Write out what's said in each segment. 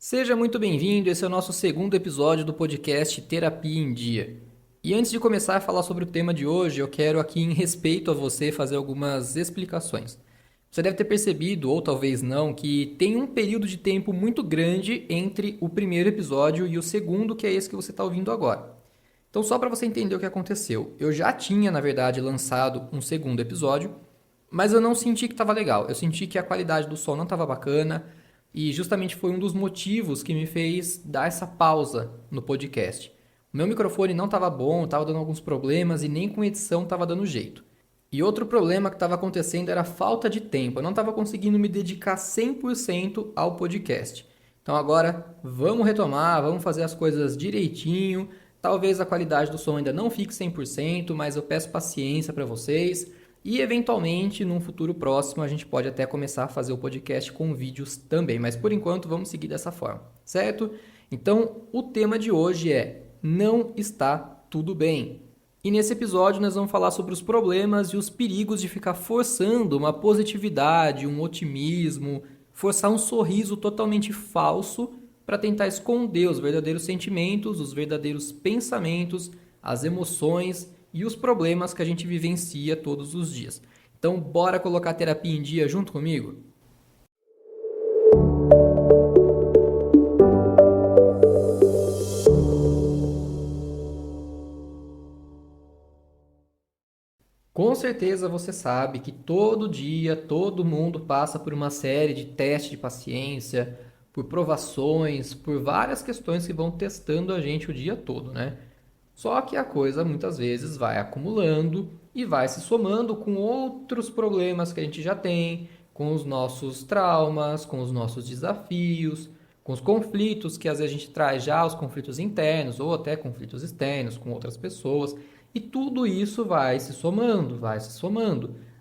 Seja muito bem-vindo, esse é o nosso segundo episódio do podcast Terapia em Dia. E antes de começar a falar sobre o tema de hoje, eu quero aqui, em respeito a você, fazer algumas explicações. Você deve ter percebido, ou talvez não, que tem um período de tempo muito grande entre o primeiro episódio e o segundo, que é esse que você está ouvindo agora. Então, só para você entender o que aconteceu, eu já tinha, na verdade, lançado um segundo episódio, mas eu não senti que estava legal. Eu senti que a qualidade do som não estava bacana e justamente foi um dos motivos que me fez dar essa pausa no podcast. O meu microfone não estava bom, estava dando alguns problemas e nem com edição estava dando jeito. E outro problema que estava acontecendo era a falta de tempo. Eu não estava conseguindo me dedicar 100% ao podcast. Então agora vamos retomar, vamos fazer as coisas direitinho. Talvez a qualidade do som ainda não fique 100%, mas eu peço paciência para vocês. E eventualmente, num futuro próximo, a gente pode até começar a fazer o podcast com vídeos também. Mas por enquanto, vamos seguir dessa forma, certo? Então, o tema de hoje é: não está tudo bem. E nesse episódio nós vamos falar sobre os problemas e os perigos de ficar forçando uma positividade, um otimismo, forçar um sorriso totalmente falso para tentar esconder os verdadeiros sentimentos, os verdadeiros pensamentos, as emoções e os problemas que a gente vivencia todos os dias. Então, bora colocar a terapia em dia junto comigo? Com certeza você sabe que todo dia todo mundo passa por uma série de testes de paciência, por provações, por várias questões que vão testando a gente o dia todo, né? Só que a coisa muitas vezes vai acumulando e vai se somando com outros problemas que a gente já tem, com os nossos traumas, com os nossos desafios, com os conflitos que às vezes a gente traz já, os conflitos internos ou até conflitos externos com outras pessoas. E tudo isso vai se somando,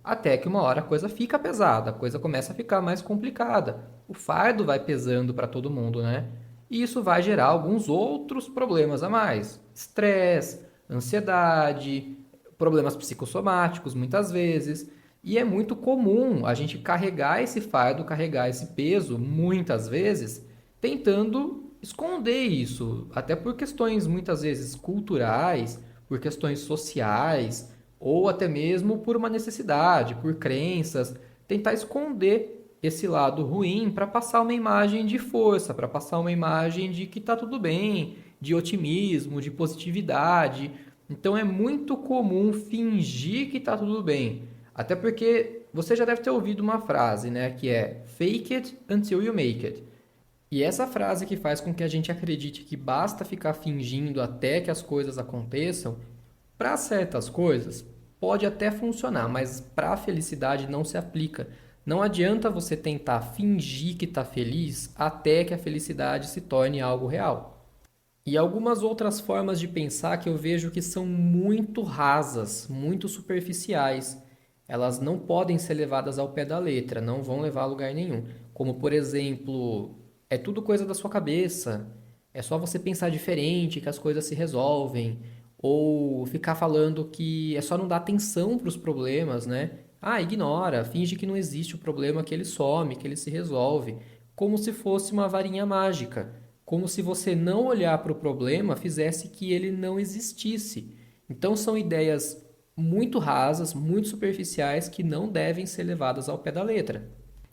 até que uma hora a coisa fica pesada, a coisa começa a ficar mais complicada. O fardo vai pesando para todo mundo, né? E isso vai gerar alguns outros problemas a mais: estresse, ansiedade, problemas psicossomáticos muitas vezes. E é muito comum a gente carregar esse fardo, carregar esse peso, muitas vezes, tentando esconder isso, até por questões muitas vezes culturais, por questões sociais, ou até mesmo por uma necessidade, por crenças, tentar esconder esse lado ruim para passar uma imagem de força, para passar uma imagem de que está tudo bem, de otimismo, de positividade. Então é muito comum fingir que está tudo bem. Até porque você já deve ter ouvido uma frase, né, que é fake it until you make it. E essa frase que faz com que a gente acredite que basta ficar fingindo até que as coisas aconteçam, para certas coisas pode até funcionar, mas para a felicidade não se aplica. Não adianta você tentar fingir que está feliz até que a felicidade se torne algo real. E algumas outras formas de pensar que eu vejo que são muito rasas, muito superficiais. Elas não podem ser levadas ao pé da letra, não vão levar a lugar nenhum. Como, por exemplo, é tudo coisa da sua cabeça, é só você pensar diferente que as coisas se resolvem. Ou ficar falando que é só não dar atenção para os problemas, né? Ah, ignora, finge que não existe o problema, que ele some, que ele se resolve. Como se fosse uma varinha mágica. Como se você não olhar para o problema fizesse que ele não existisse. Então são ideias muito rasas, muito superficiais que não devem ser levadas ao pé da letra.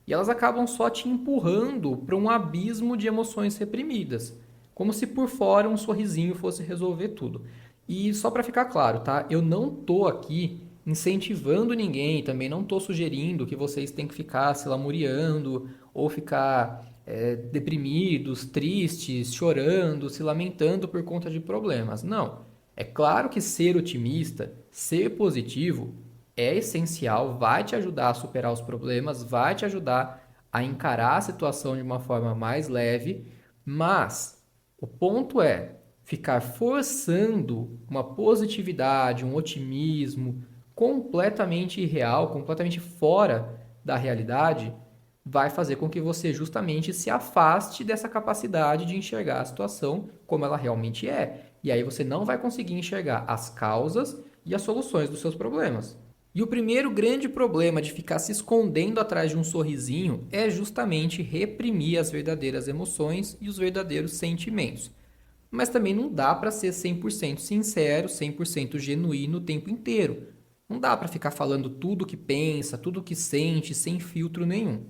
E elas acabam só te empurrando para um abismo de emoções reprimidas, como se por fora um sorrisinho fosse resolver tudo. E só para ficar claro, tá? Eu não tô aqui incentivando ninguém, também não tô sugerindo que vocês têm que ficar se lamuriando ou ficar deprimidos, tristes, chorando, se lamentando por conta de problemas. Não. É claro que ser otimista, ser positivo é essencial, vai te ajudar a superar os problemas, vai te ajudar a encarar a situação de uma forma mais leve, mas o ponto é ficar forçando uma positividade, um otimismo completamente irreal, completamente fora da realidade, vai fazer com que você justamente se afaste dessa capacidade de enxergar a situação como ela realmente é. E aí você não vai conseguir enxergar as causas e as soluções dos seus problemas. E o primeiro grande problema de ficar se escondendo atrás de um sorrisinho é justamente reprimir as verdadeiras emoções e os verdadeiros sentimentos. Mas também não dá para ser 100% sincero, 100% genuíno o tempo inteiro. Não dá para ficar falando tudo o que pensa, tudo o que sente, sem filtro nenhum.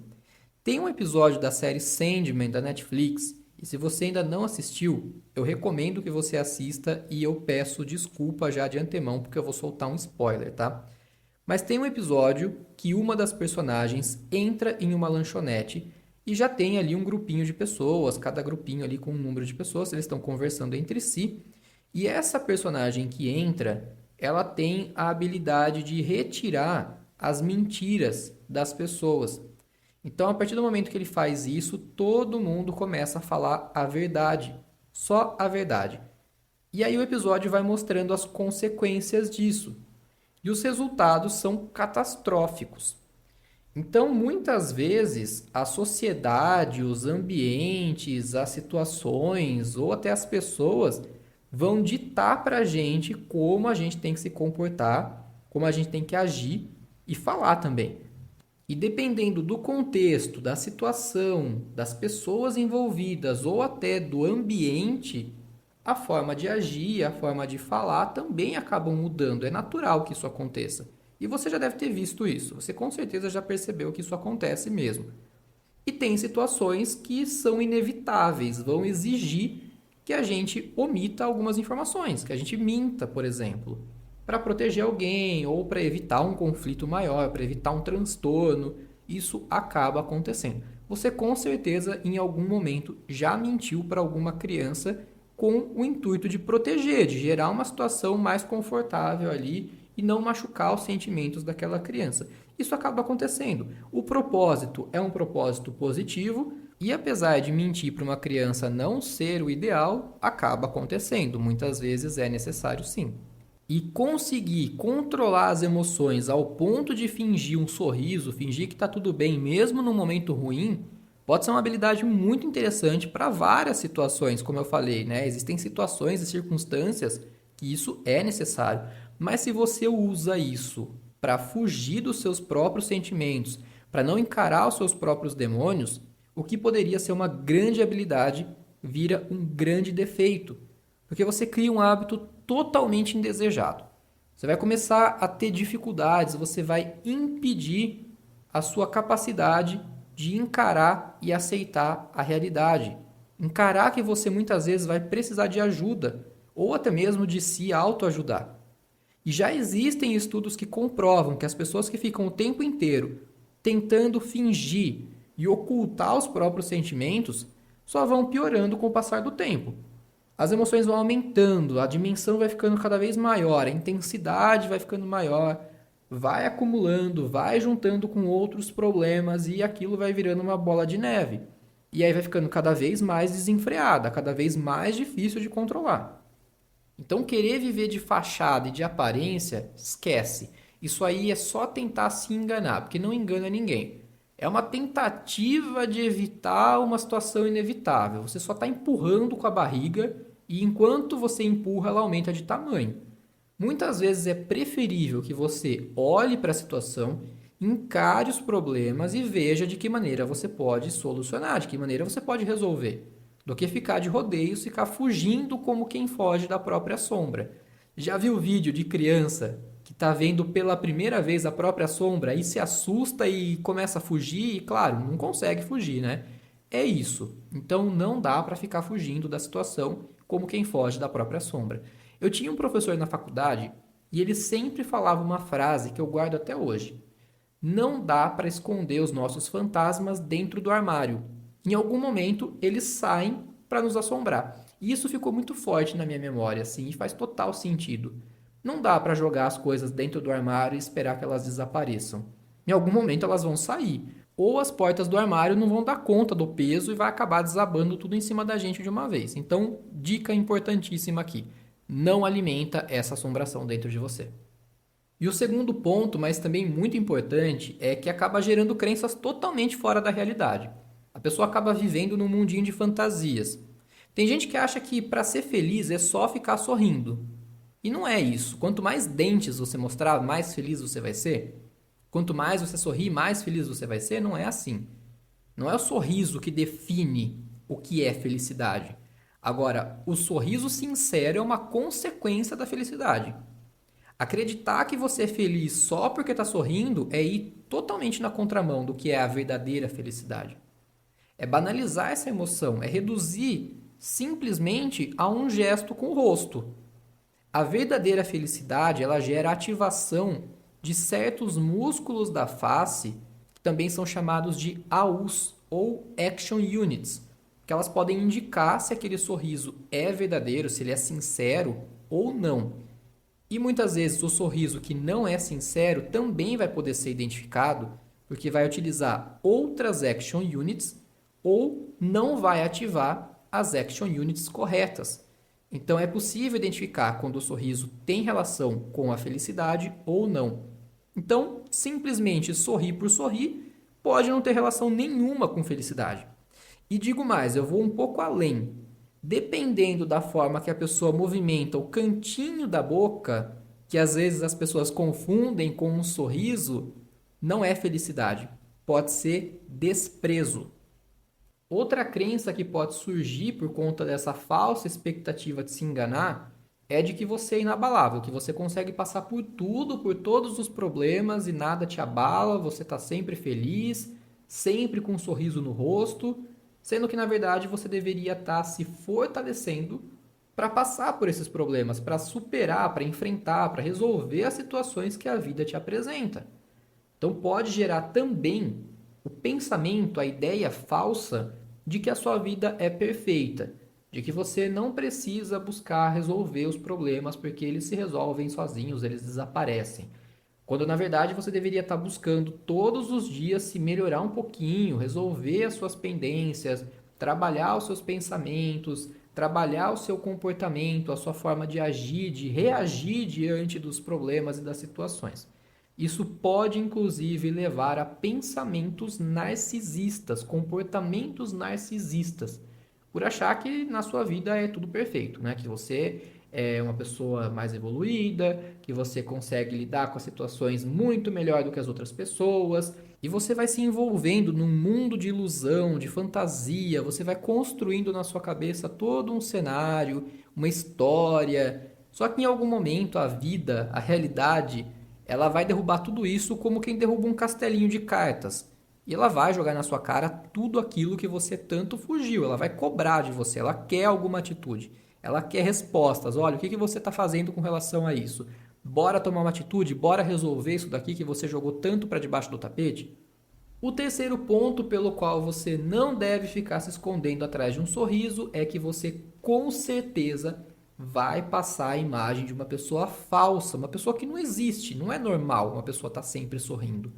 Tem um episódio da série Sandman da Netflix, e se você ainda não assistiu, eu recomendo que você assista e eu peço desculpa já de antemão porque eu vou soltar um spoiler, tá? Mas tem um episódio que uma das personagens entra em uma lanchonete e já tem ali um grupinho de pessoas, cada grupinho ali com um número de pessoas, eles estão conversando entre si. E essa personagem que entra, ela tem a habilidade de retirar as mentiras das pessoas. Então, a partir do momento que ele faz isso, todo mundo começa a falar a verdade, só a verdade. E aí o episódio vai mostrando as consequências disso. E os resultados são catastróficos. Então, muitas vezes, a sociedade, os ambientes, as situações ou até as pessoas vão ditar para a gente como a gente tem que se comportar, como a gente tem que agir e falar também. E dependendo do contexto, da situação, das pessoas envolvidas ou até do ambiente, a forma de agir, a forma de falar também acabam mudando. É natural que isso aconteça. E você já deve ter visto isso. Você com certeza já percebeu que isso acontece mesmo. E tem situações que são inevitáveis, vão exigir que a gente omita algumas informações, que a gente minta, por exemplo, para proteger alguém ou para evitar um conflito maior, para evitar um transtorno. Isso acaba acontecendo. Você com certeza em algum momento já mentiu para alguma criança com o intuito de proteger, de gerar uma situação mais confortável ali e não machucar os sentimentos daquela criança. Isso acaba acontecendo. O propósito é um propósito positivo e apesar de mentir para uma criança não ser o ideal, acaba acontecendo. Muitas vezes é necessário sim. E conseguir controlar as emoções ao ponto de fingir um sorriso, fingir que está tudo bem mesmo num momento ruim, pode ser uma habilidade muito interessante para várias situações, como eu falei, né? Existem situações e circunstâncias que isso é necessário. Mas se você usa isso para fugir dos seus próprios sentimentos, para não encarar os seus próprios demônios, o que poderia ser uma grande habilidade vira um grande defeito. Porque você cria um hábito totalmente indesejado. Você vai começar a ter dificuldades, você vai impedir a sua capacidade de encarar e aceitar a realidade. Encarar que você muitas vezes vai precisar de ajuda ou até mesmo de se autoajudar. E já existem estudos que comprovam que as pessoas que ficam o tempo inteiro tentando fingir e ocultar os próprios sentimentos só vão piorando com o passar do tempo. As emoções vão aumentando, a dimensão vai ficando cada vez maior, a intensidade vai ficando maior, vai acumulando, vai juntando com outros problemas e aquilo vai virando uma bola de neve. E aí vai ficando cada vez mais desenfreada, cada vez mais difícil de controlar. Então, querer viver de fachada e de aparência, esquece. Isso aí é só tentar se enganar, porque não engana ninguém. É uma tentativa de evitar uma situação inevitável. Você só está empurrando com a barriga e enquanto você empurra, ela aumenta de tamanho. Muitas vezes é preferível que você olhe para a situação, encare os problemas e veja de que maneira você pode solucionar, de que maneira você pode resolver, do que ficar de rodeios, ficar fugindo como quem foge da própria sombra. Já viu vídeo de criança que está vendo pela primeira vez a própria sombra e se assusta e começa a fugir e, claro, não consegue fugir, né? É isso. Então não dá para ficar fugindo da situação como quem foge da própria sombra. Eu tinha um professor na faculdade e ele sempre falava uma frase que eu guardo até hoje. Não dá para esconder os nossos fantasmas dentro do armário. Em algum momento eles saem para nos assombrar. E isso ficou muito forte na minha memória, assim, e faz total sentido. Não dá para jogar as coisas dentro do armário e esperar que elas desapareçam. Em algum momento elas vão sair. Ou as portas do armário não vão dar conta do peso e vai acabar desabando tudo em cima da gente de uma vez. Então, dica importantíssima aqui. Não alimenta essa assombração dentro de você. E o segundo ponto, mas também muito importante, é que acaba gerando crenças totalmente fora da realidade. A pessoa acaba vivendo num mundinho de fantasias. Tem gente que acha que para ser feliz é só ficar sorrindo. E não é isso. Quanto mais dentes você mostrar, mais feliz você vai ser. Quanto mais você sorrir, mais feliz você vai ser. Não é assim. Não é o sorriso que define o que é felicidade. Agora, o sorriso sincero é uma consequência da felicidade. Acreditar que você é feliz só porque está sorrindo é ir totalmente na contramão do que é a verdadeira felicidade. É banalizar essa emoção, é reduzir simplesmente a um gesto com o rosto. A verdadeira felicidade, ela gera ativação de certos músculos da face, que também são chamados de AUs ou Action Units, que elas podem indicar se aquele sorriso é verdadeiro, se ele é sincero ou não. E muitas vezes o sorriso que não é sincero também vai poder ser identificado, porque vai utilizar outras Action Units ou não vai ativar as Action Units corretas. Então é possível identificar quando o sorriso tem relação com a felicidade ou não. Então, simplesmente sorrir por sorrir pode não ter relação nenhuma com felicidade. E digo mais, eu vou um pouco além. Dependendo da forma que a pessoa movimenta o cantinho da boca, que às vezes as pessoas confundem com um sorriso, não é felicidade. Pode ser desprezo. Outra crença que pode surgir por conta dessa falsa expectativa de se enganar é de que você é inabalável, que você consegue passar por tudo, por todos os problemas e nada te abala, você está sempre feliz, sempre com um sorriso no rosto, sendo que na verdade você deveria estar se fortalecendo para passar por esses problemas, para superar, para enfrentar, para resolver as situações que a vida te apresenta. Então pode gerar também o pensamento, a ideia falsa de que a sua vida é perfeita, de que você não precisa buscar resolver os problemas porque eles se resolvem sozinhos, eles desaparecem. Quando na verdade você deveria estar buscando todos os dias se melhorar um pouquinho, resolver as suas pendências, trabalhar os seus pensamentos, trabalhar o seu comportamento, a sua forma de agir, de reagir diante dos problemas e das situações. Isso pode inclusive levar a pensamentos narcisistas, comportamentos narcisistas, por achar que na sua vida é tudo perfeito, né? Que você é uma pessoa mais evoluída, que você consegue lidar com as situações muito melhor do que as outras pessoas, e você vai se envolvendo num mundo de ilusão, de fantasia, você vai construindo na sua cabeça todo um cenário, uma história. Só que em algum momento a vida, a realidade, ela vai derrubar tudo isso como quem derruba um castelinho de cartas. E ela vai jogar na sua cara tudo aquilo que você tanto fugiu. Ela vai cobrar de você. Ela quer alguma atitude. Ela quer respostas. Olha, o que você está fazendo com relação a isso? Bora tomar uma atitude? Bora resolver isso daqui que você jogou tanto para debaixo do tapete? O terceiro ponto pelo qual você não deve ficar se escondendo atrás de um sorriso é que você com certeza vai passar a imagem de uma pessoa falsa, uma pessoa que não existe, não é normal uma pessoa estar sempre sorrindo.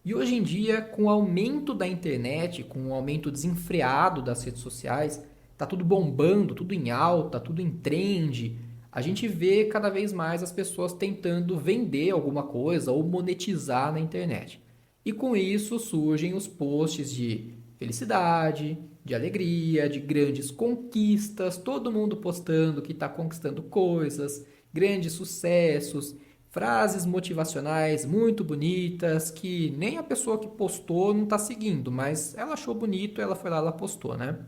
E hoje em dia, com o aumento da internet, com o aumento desenfreado das redes sociais, tá tudo bombando, tudo em alta, tudo em trend. A gente vê cada vez mais as pessoas tentando vender alguma coisa ou monetizar na internet. E com isso surgem os posts de felicidade, de alegria, de grandes conquistas, todo mundo postando que está conquistando coisas, grandes sucessos, frases motivacionais muito bonitas que nem a pessoa que postou não está seguindo, mas ela achou bonito, ela foi lá, ela postou, né?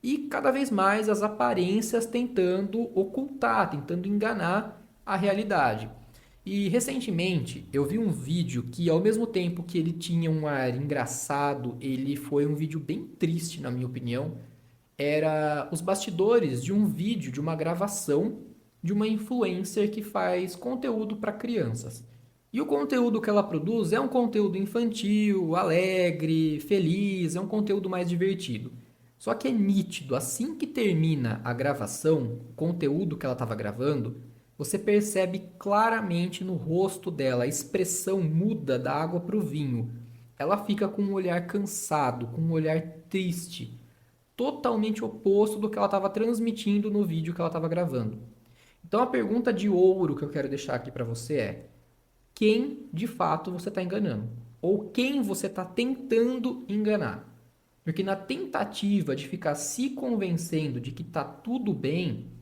E cada vez mais as aparências tentando ocultar, tentando enganar a realidade. E recentemente eu vi um vídeo que, ao mesmo tempo que ele tinha um ar engraçado, ele foi um vídeo bem triste, na minha opinião. Era os bastidores de um vídeo, de uma gravação de uma influencer que faz conteúdo para crianças. E o conteúdo que ela produz é um conteúdo infantil, alegre, feliz, é um conteúdo mais divertido. Só que é nítido, assim que termina a gravação, o conteúdo que ela estava gravando, você percebe claramente no rosto dela, a expressão muda da água para o vinho. Ela fica com um olhar cansado, com um olhar triste, totalmente oposto do que ela estava transmitindo no vídeo que ela estava gravando. Então a pergunta de ouro que eu quero deixar aqui para você é: quem de fato você está enganando? Ou quem você está tentando enganar? Porque na tentativa de ficar se convencendo de que está tudo bem,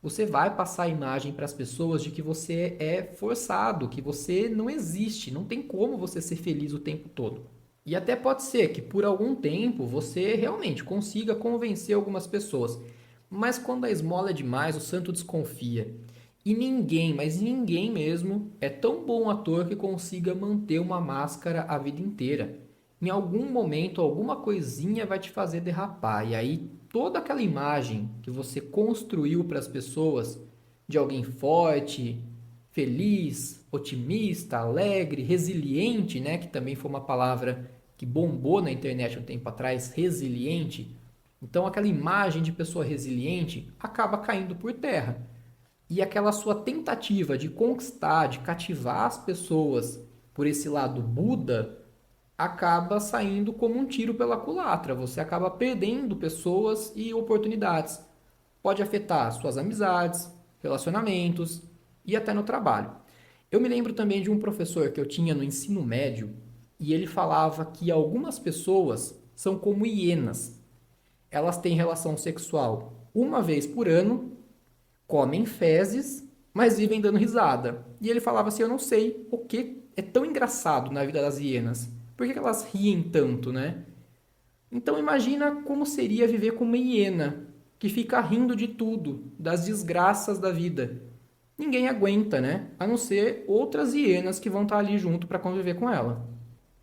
você vai passar a imagem para as pessoas de que você é forçado, que você não existe, não tem como você ser feliz o tempo todo. E até pode ser que por algum tempo você realmente consiga convencer algumas pessoas, mas quando a esmola é demais, o santo desconfia. E ninguém, mas ninguém mesmo, é tão bom ator que consiga manter uma máscara a vida inteira. Em algum momento, alguma coisinha vai te fazer derrapar, e aí toda aquela imagem que você construiu para as pessoas de alguém forte, feliz, otimista, alegre, resiliente, né, que também foi uma palavra que bombou na internet um tempo atrás, resiliente. Então aquela imagem de pessoa resiliente acaba caindo por terra. E aquela sua tentativa de conquistar, de cativar as pessoas por esse lado Buda, acaba saindo como um tiro pela culatra. Você acaba perdendo pessoas e oportunidades. Pode afetar suas amizades, relacionamentos e até no trabalho. Eu me lembro também de um professor que eu tinha no ensino médio e ele falava que algumas pessoas são como hienas. Elas têm relação sexual uma vez por ano, comem fezes, mas vivem dando risada. E ele falava assim: eu não sei o que é tão engraçado na vida das hienas. Por que elas riem tanto, né? Então imagina como seria viver com uma hiena que fica rindo de tudo, das desgraças da vida. Ninguém aguenta, né? A não ser outras hienas que vão estar ali junto para conviver com ela.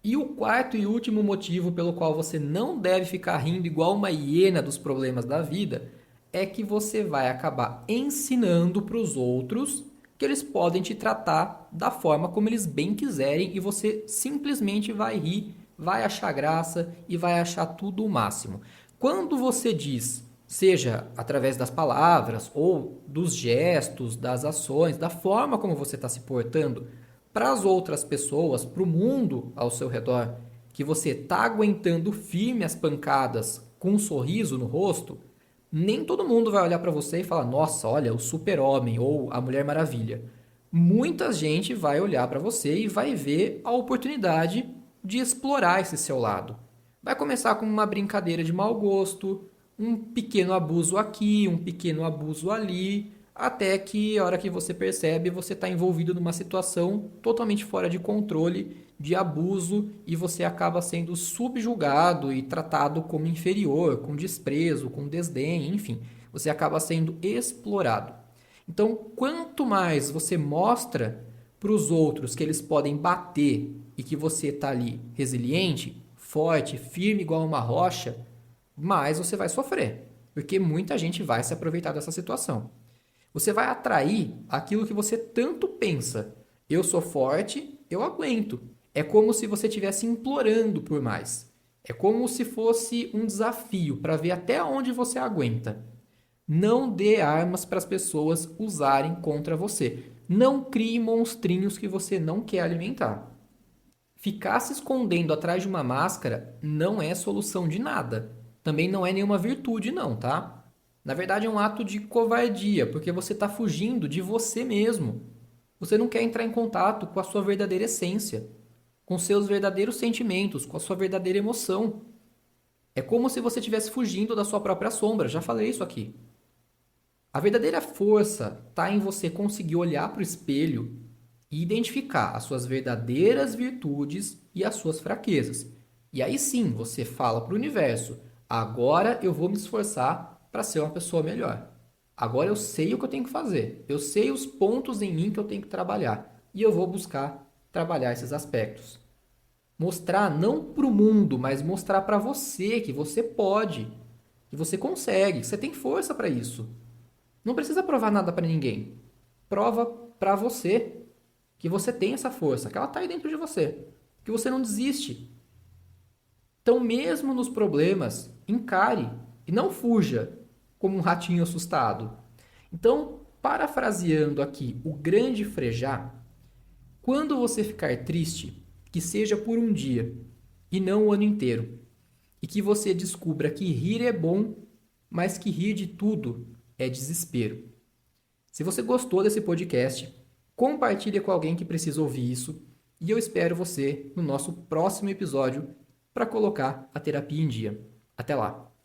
E o quarto e último motivo pelo qual você não deve ficar rindo igual uma hiena dos problemas da vida é que você vai acabar ensinando para os outros que eles podem te tratar da forma como eles bem quiserem e você simplesmente vai rir, vai achar graça e vai achar tudo o máximo. Quando você diz, seja através das palavras ou dos gestos, das ações, da forma como você está se portando, para as outras pessoas, para o mundo ao seu redor, que você está aguentando firme as pancadas com um sorriso no rosto, nem todo mundo vai olhar para você e falar: nossa, olha, o super-homem ou a Mulher Maravilha. Muita gente vai olhar para você e vai ver a oportunidade de explorar esse seu lado. Vai começar com uma brincadeira de mau gosto, um pequeno abuso aqui, um pequeno abuso ali, até que a hora que você percebe, você está envolvido numa situação totalmente fora de controle, de abuso, e você acaba sendo subjugado e tratado como inferior, com desprezo, com desdém, enfim, você acaba sendo explorado. Então, quanto mais você mostra para os outros que eles podem bater e que você está ali resiliente, forte, firme igual uma rocha, mais você vai sofrer, porque muita gente vai se aproveitar dessa situação. Você vai atrair aquilo que você tanto pensa. Eu sou forte, eu aguento. É como se você estivesse implorando por mais. É como se fosse um desafio para ver até onde você aguenta. Não dê armas para as pessoas usarem contra você. Não crie monstrinhos que você não quer alimentar. Ficar se escondendo atrás de uma máscara não é solução de nada. Também não é nenhuma virtude, não, tá? Na verdade, é um ato de covardia, porque você está fugindo de você mesmo. Você não quer entrar em contato com a sua verdadeira essência, com seus verdadeiros sentimentos, com a sua verdadeira emoção. É como se você estivesse fugindo da sua própria sombra. Já falei isso aqui. A verdadeira força está em você conseguir olhar para o espelho e identificar as suas verdadeiras virtudes e as suas fraquezas. E aí sim você fala para o universo: agora eu vou me esforçar para ser uma pessoa melhor. Agora eu sei o que eu tenho que fazer. Eu sei os pontos em mim que eu tenho que trabalhar. E eu vou buscar trabalhar esses aspectos. Mostrar não para o mundo, mas mostrar para você que você pode, que você consegue, que você tem força para isso. Não precisa provar nada para ninguém. Prova para você que você tem essa força, que ela está aí dentro de você, que você não desiste. Então, mesmo nos problemas, encare e não fuja como um ratinho assustado. Então, parafraseando aqui o grande Frejá, quando você ficar triste, que seja por um dia e não o ano inteiro, e que você descubra que rir é bom, mas que rir de tudo é desespero. Se você gostou desse podcast, compartilhe com alguém que precisa ouvir isso e eu espero você no nosso próximo episódio para colocar a terapia em dia. Até lá!